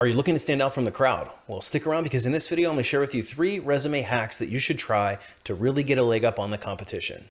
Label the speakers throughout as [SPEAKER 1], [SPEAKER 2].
[SPEAKER 1] Are you looking to stand out from the crowd? Well, stick around because in this video, I'm going to share with you 3 resume hacks that you should try to really get a leg up on the competition.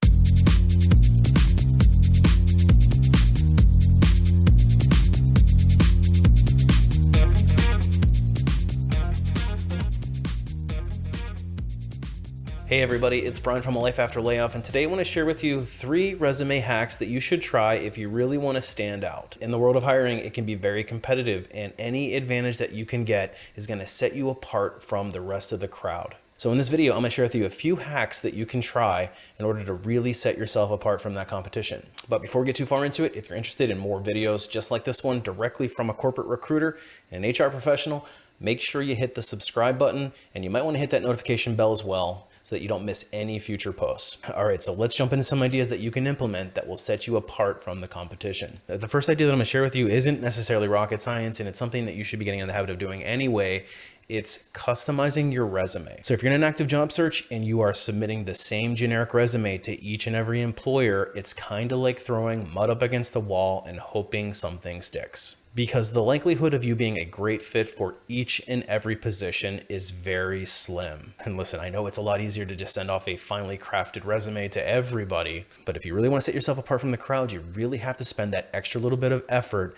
[SPEAKER 1] Hey everybody, it's Brian from A Life After Layoff, and today I want to share with you 3 resume hacks that you should try if you really want to stand out. In the world of hiring, it can be very competitive, and any advantage that you can get is going to set you apart from the rest of the crowd. So in this video, I'm going to share with you a few hacks that you can try in order to really set yourself apart from that competition. But before we get too far into it, if you're interested in more videos just like this one directly from a corporate recruiter and an HR professional, make sure you hit the subscribe button, and you might want to hit that notification bell as well, so that you don't miss any future posts. All right, so let's jump into some ideas that you can implement that will set you apart from the competition. The first idea that I'm gonna share with you isn't necessarily rocket science, and it's something that you should be getting in the habit of doing anyway. It's customizing your resume. So if you're in an active job search and you are submitting the same generic resume to each and every employer, it's kind of like throwing mud up against the wall and hoping something sticks. Because the likelihood of you being a great fit for each and every position is very slim. And listen, I know it's a lot easier to just send off a finely crafted resume to everybody, but if you really want to set yourself apart from the crowd, you really have to spend that extra little bit of effort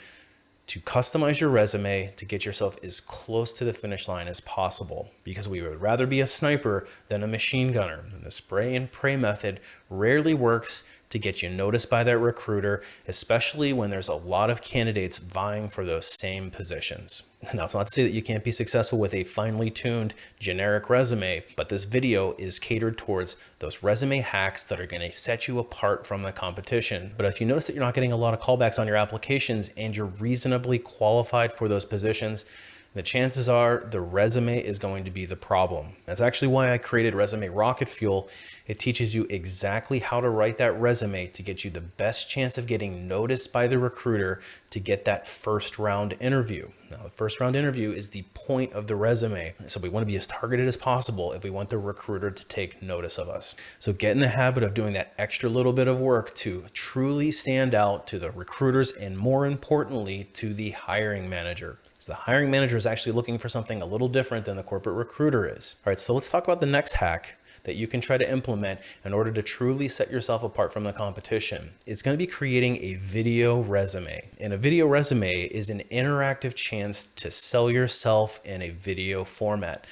[SPEAKER 1] to customize your resume to get yourself as close to the finish line as possible, because we would rather be a sniper than a machine gunner. And the spray and pray method rarely works to get you noticed by that recruiter, especially when there's a lot of candidates vying for those same positions. Now, it's not to say that you can't be successful with a finely tuned generic resume, but this video is catered towards those resume hacks that are going to set you apart from the competition. But if you notice that you're not getting a lot of callbacks on your applications and you're reasonably qualified for those positions, the chances are the resume is going to be the problem. That's actually why I created Resume Rocketfuel. It teaches you exactly how to write that resume to get you the best chance of getting noticed by the recruiter to get that first round interview. Now, the first round interview is the point of the resume. So we want to be as targeted as possible if we want the recruiter to take notice of us. So get in the habit of doing that extra little bit of work to truly stand out to the recruiters and, more importantly, to the hiring manager. So the hiring manager is actually looking for something a little different than the corporate recruiter is. All right, so let's talk about the next hack that you can try to implement in order to truly set yourself apart from the competition. It's going to be creating a video resume. And a video resume is an interactive chance to sell yourself in a video format.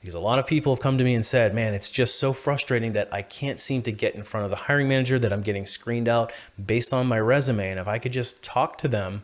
[SPEAKER 1] Because a lot of people have come to me and said, man, it's just so frustrating that I can't seem to get in front of the hiring manager, that I'm getting screened out based on my resume. And if I could just talk to them,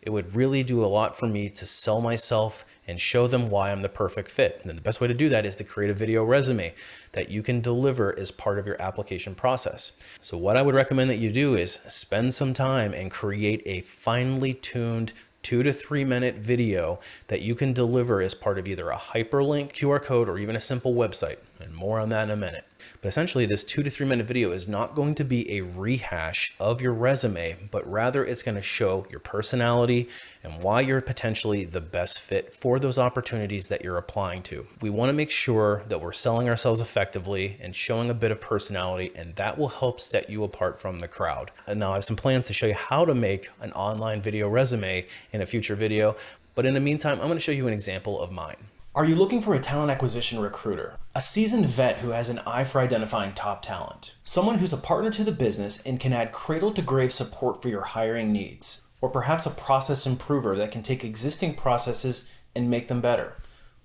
[SPEAKER 1] it would really do a lot for me to sell myself and show them why I'm the perfect fit. And the best way to do that is to create a video resume that you can deliver as part of your application process. So what I would recommend that you do is spend some time and create a finely tuned 2 to 3 minute video that you can deliver as part of either a hyperlink, QR code, or even a simple website. And more on that in a minute. But essentially, this 2 to 3 minute video is not going to be a rehash of your resume, but rather it's going to show your personality and why you're potentially the best fit for those opportunities that you're applying to. We want to make sure that we're selling ourselves effectively and showing a bit of personality, and that will help set you apart from the crowd. And now I have some plans to show you how to make an online video resume in a future video. But in the meantime, I'm going to show you an example of mine. Are you looking for a talent acquisition recruiter? A seasoned vet who has an eye for identifying top talent. Someone who's a partner to the business and can add cradle-to-grave support for your hiring needs. Or perhaps a process improver that can take existing processes and make them better.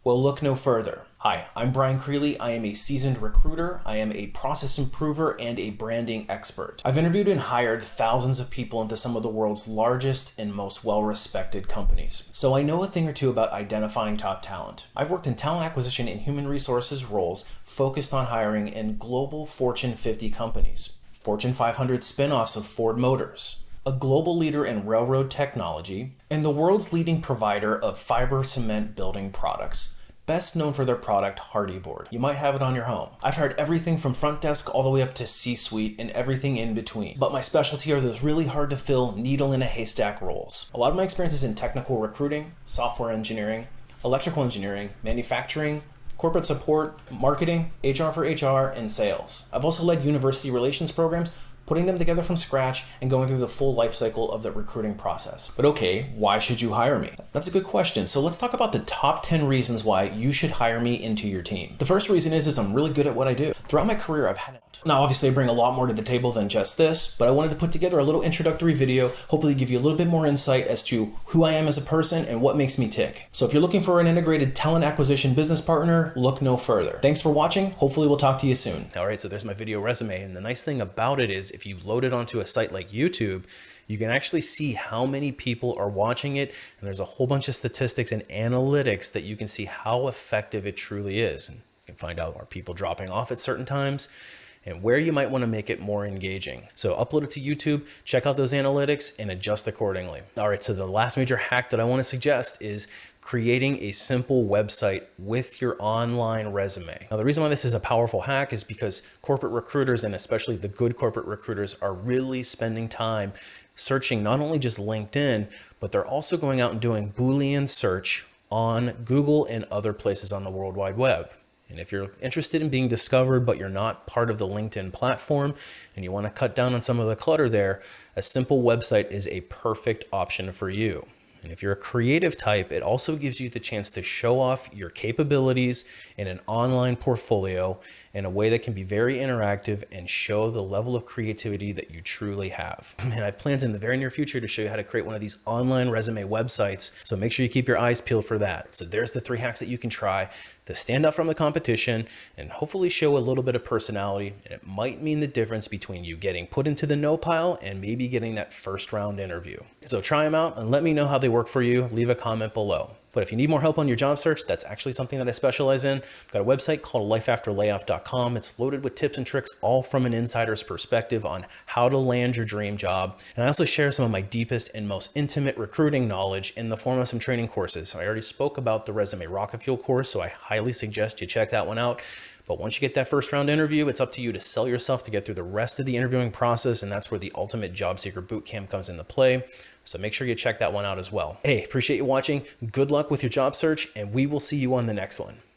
[SPEAKER 1] Well, look no further. Hi, I'm Brian Creeley. I am a seasoned recruiter. I am a process improver and a branding expert. I've interviewed and hired thousands of people into some of the world's largest and most well-respected companies. So I know a thing or two about identifying top talent. I've worked in talent acquisition and human resources roles focused on hiring in global Fortune 50 companies, Fortune 500 spin-offs of Ford Motors, a global leader in railroad technology, and the world's leading provider of fiber cement building products, best known for their product, Hardy Board. You might have it on your home. I've heard everything from front desk all the way up to C-suite and everything in between. But my specialty are those really hard to fill needle in a haystack roles. A lot of my experience is in technical recruiting, software engineering, electrical engineering, manufacturing, corporate support, marketing, HR for HR, and sales. I've also led university relations programs, putting them together from scratch and going through the full life cycle of the recruiting process. But okay, why should you hire me? That's a good question. So let's talk about the top 10 reasons why you should hire me into your team. The first reason is I'm really good at what I do. Throughout my career, I've had it. Now, obviously, I bring a lot more to the table than just this, but I wanted to put together a little introductory video, hopefully give you a little bit more insight as to who I am as a person and what makes me tick. So if you're looking for an integrated talent acquisition business partner, look no further. Thanks for watching. Hopefully we'll talk to you soon. All right, so there's my video resume. And the nice thing about it is if you load it onto a site like YouTube, you can actually see how many people are watching it. And there's a whole bunch of statistics and analytics that you can see how effective it truly is. And you can find out, are people dropping off at certain times, and where you might want to make it more engaging. So upload it to YouTube, check out those analytics, and adjust accordingly. All right, so the last major hack that I want to suggest is creating a simple website with your online resume. Now, the reason why this is a powerful hack is because corporate recruiters, and especially the good corporate recruiters, are really spending time searching not only just LinkedIn, but they're also going out and doing Boolean search on Google and other places on the World Wide Web. And if you're interested in being discovered, but you're not part of the LinkedIn platform and you want to cut down on some of the clutter there, a simple website is a perfect option for you. And if you're a creative type, it also gives you the chance to show off your capabilities in an online portfolio in a way that can be very interactive and show the level of creativity that you truly have. And I have plans in the very near future to show you how to create one of these online resume websites. So make sure you keep your eyes peeled for that. So there's the 3 hacks that you can try to stand out from the competition and hopefully show a little bit of personality. And it might mean the difference between you getting put into the no pile and maybe getting that first round interview. So try them out and let me know how they work for you. Leave a comment below. But if you need more help on your job search, that's actually something that I specialize in. I've got a website called lifeafterlayoff.com. It's loaded with tips and tricks, all from an insider's perspective on how to land your dream job. And I also share some of my deepest and most intimate recruiting knowledge in the form of some training courses. So I already spoke about the Resume Rocketfuel course, so I highly suggest you check that one out. But once you get that first round interview, it's up to you to sell yourself to get through the rest of the interviewing process. And that's where the Ultimate Job Seeker Bootcamp comes into play. So make sure you check that one out as well. Hey, appreciate you watching. Good luck with your job search, and we will see you on the next one.